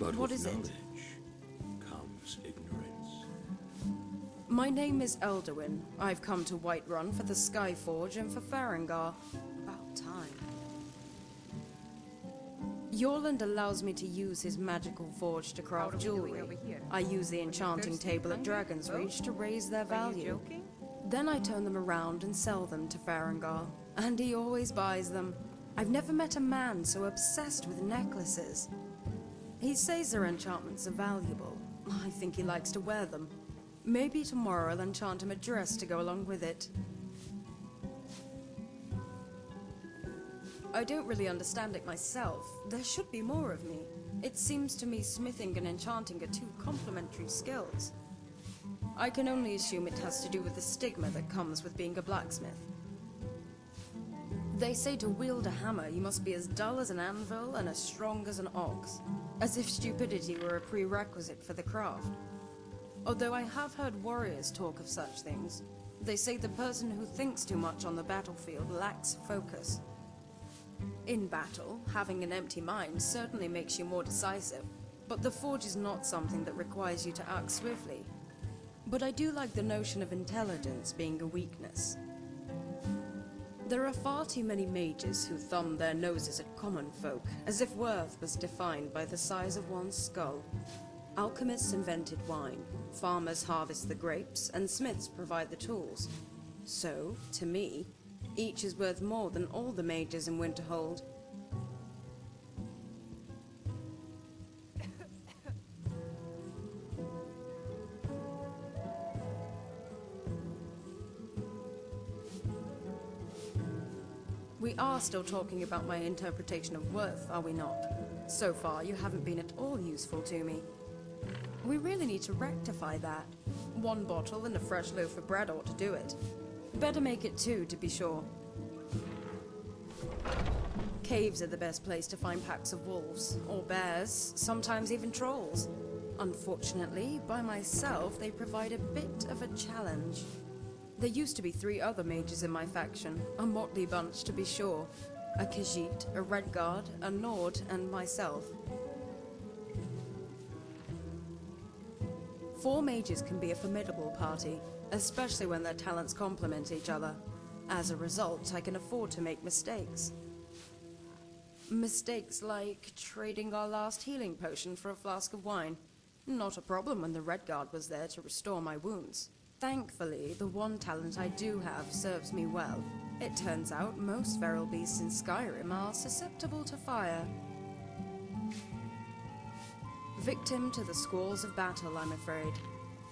But What with is it? knowledge comes ignorance. My name is Eldawyn. I've come to Whiterun for the Skyforge and for Farengar. About time. Yorland allows me to use his magical forge to craft jewelry. I use the enchanting table at Dragon's Reach to raise their value. Then I turn them around and sell them to Farengar, and he always buys them. I've never met a man so obsessed with necklaces. He says their enchantments are valuable. I think he likes to wear them. Maybe tomorrow I'll enchant him a dress to go along with it. I don't really understand it myself. There should be more of me. It seems to me smithing and enchanting are two complementary skills. I can only assume it has to do with the stigma that comes with being a blacksmith. They say to wield a hammer, you must be as dull as an anvil and as strong as an ox, as if stupidity were a prerequisite for the craft. Although I have heard warriors talk of such things, they say the person who thinks too much on the battlefield lacks focus. In battle, having an empty mind certainly makes you more decisive, but the forge is not something that requires you to act swiftly. But I do like the notion of intelligence being a weakness. There are far too many mages who thumb their noses at common folk, as if worth was defined by the size of one's skull. Alchemists invented wine, farmers harvest the grapes, and smiths provide the tools. So, to me, each is worth more than all the mages in Winterhold. We are still talking about my interpretation of worth, are we not? So far, you haven't been at all useful to me. We really need to rectify that. One bottle and a fresh loaf of bread ought to do it. Better make it two, to be sure. Caves are the best place to find packs of wolves, or bears, sometimes even trolls. Unfortunately, by myself, they provide a bit of a challenge. There used to be 3 other mages in my faction, a motley bunch to be sure. A Khajiit, a Redguard, a Nord, and myself. 4 mages can be a formidable party, especially when their talents complement each other. As a result, I can afford to make mistakes. Mistakes like trading our last healing potion for a flask of wine. Not a problem when the Redguard was there to restore my wounds. Thankfully, the one talent I do have serves me well. It turns out most feral beasts in Skyrim are susceptible to fire. Victim to the squalls of battle, I'm afraid.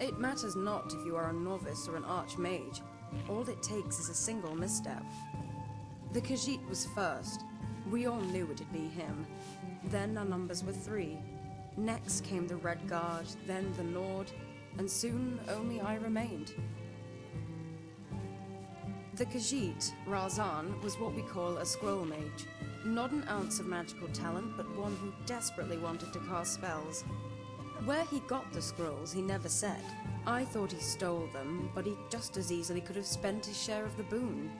It matters not if you are a novice or an archmage. All it takes is a single misstep. The Khajiit was first. We all knew it'd be him. Then our numbers were 3. Next came the Redguard, then the Nord, and soon only I remained. The Khajiit, Razan, was what we call a scroll mage. Not an ounce of magical talent, but one who desperately wanted to cast spells. Where he got the scrolls, he never said. I thought he stole them, but he just as easily could have spent his share of the boon.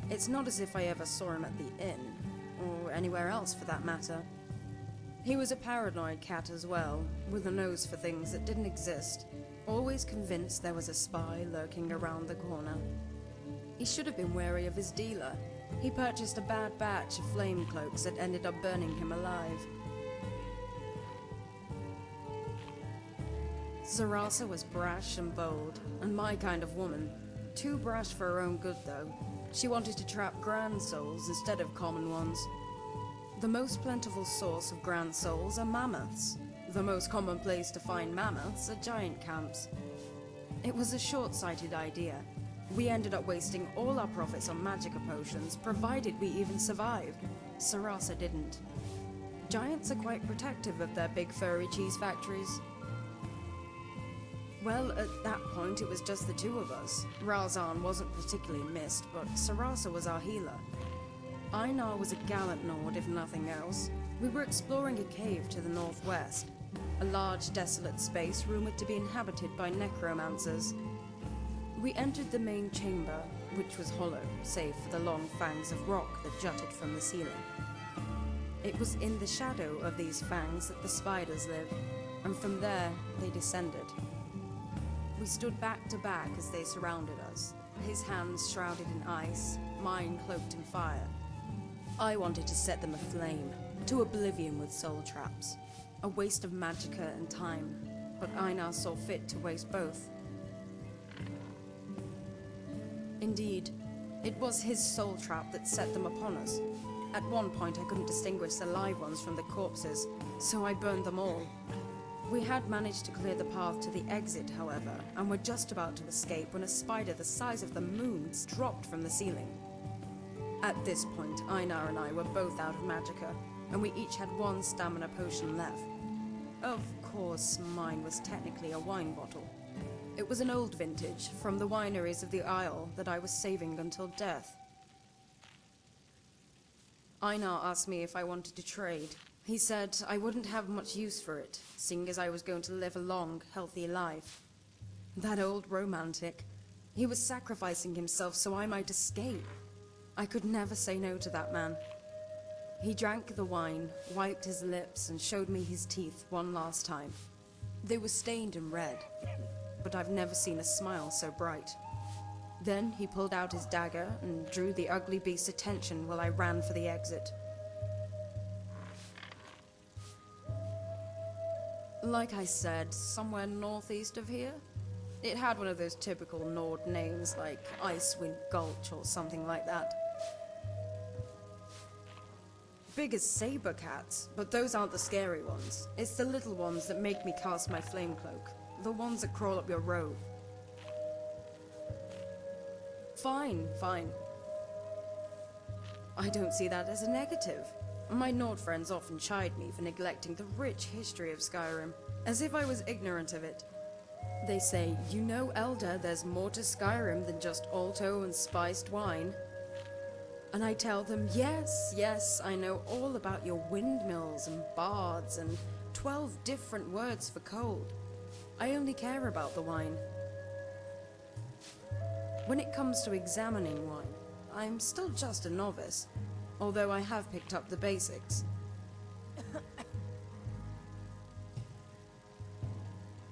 It's not as if I ever saw him at the inn, or anywhere else for that matter. He was a paranoid cat as well, with a nose for things that didn't exist, always convinced there was a spy lurking around the corner. He should have been wary of his dealer. He purchased a bad batch of flame cloaks that ended up burning him alive. Sarasa was brash and bold, and my kind of woman. Too brash for her own good, though. She wanted to trap grand souls instead of common ones. The most plentiful source of grand souls are mammoths. The most common place to find mammoths are giant camps. It was a short-sighted idea. We ended up wasting all our profits on magicka potions, provided we even survived. Sarasa didn't. Giants are quite protective of their big furry cheese factories. Well, at that point it was just the 2 of us. Razan wasn't particularly missed, but Sarasa was our healer. Einar was a gallant Nord, if nothing else. We were exploring a cave to the northwest. A large, desolate space rumored to be inhabited by necromancers. We entered the main chamber, which was hollow, save for the long fangs of rock that jutted from the ceiling. It was in the shadow of these fangs that the spiders live, and from there they descended. We stood back to back as they surrounded us, his hands shrouded in ice, mine cloaked in fire. I wanted to set them aflame, to oblivion with soul traps, a waste of magicka and time, but Einar saw fit to waste both. Indeed, it was his soul trap that set them upon us. At one point I couldn't distinguish the live ones from the corpses, so I burned them all. We had managed to clear the path to the exit, however, and were just about to escape when a spider the size of the moon dropped from the ceiling. At this point, Einar and I were both out of magicka, and we each had one stamina potion left. Of course, mine was technically a wine bottle. It was an old vintage from the wineries of the Isle that I was saving until death. Einar asked me if I wanted to trade. He said I wouldn't have much use for it, seeing as I was going to live a long, healthy life. That old romantic. He was sacrificing himself so I might escape. I could never say no to that man. He drank the wine, wiped his lips, and showed me his teeth one last time. They were stained and red, but I've never seen a smile so bright. Then he pulled out his dagger and drew the ugly beast's attention while I ran for the exit. Like I said, somewhere northeast of here. It had one of those typical Nord names like Icewind Gulch or something like that. Big as saber cats, but those aren't the scary ones. It's the little ones that make me cast my flame cloak. The ones that crawl up your robe. Fine. I don't see that as a negative. My Nord friends often chide me for neglecting the rich history of Skyrim, as if I was ignorant of it. They say, you know, Elder, there's more to Skyrim than just alto and spiced wine. And I tell them, yes, I know all about your windmills and bards and 12 different words for cold. I only care about the wine. When it comes to examining wine, I'm still just a novice, although I have picked up the basics.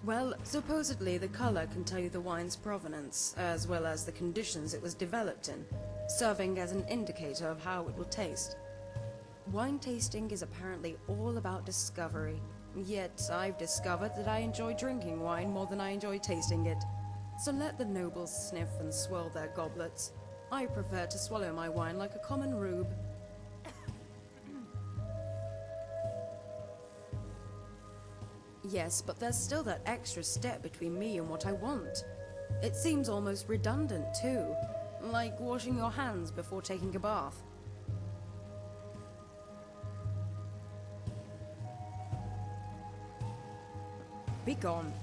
Well, supposedly the color can tell you the wine's provenance, as well as the conditions it was developed in, serving as an indicator of how it will taste. Wine tasting is apparently all about discovery, yet I've discovered that I enjoy drinking wine more than I enjoy tasting it. So let the nobles sniff and swirl their goblets. I prefer to swallow my wine like a common rube. Yes, but there's still that extra step between me and what I want. It seems almost redundant, too. Like washing your hands before taking a bath. Be gone.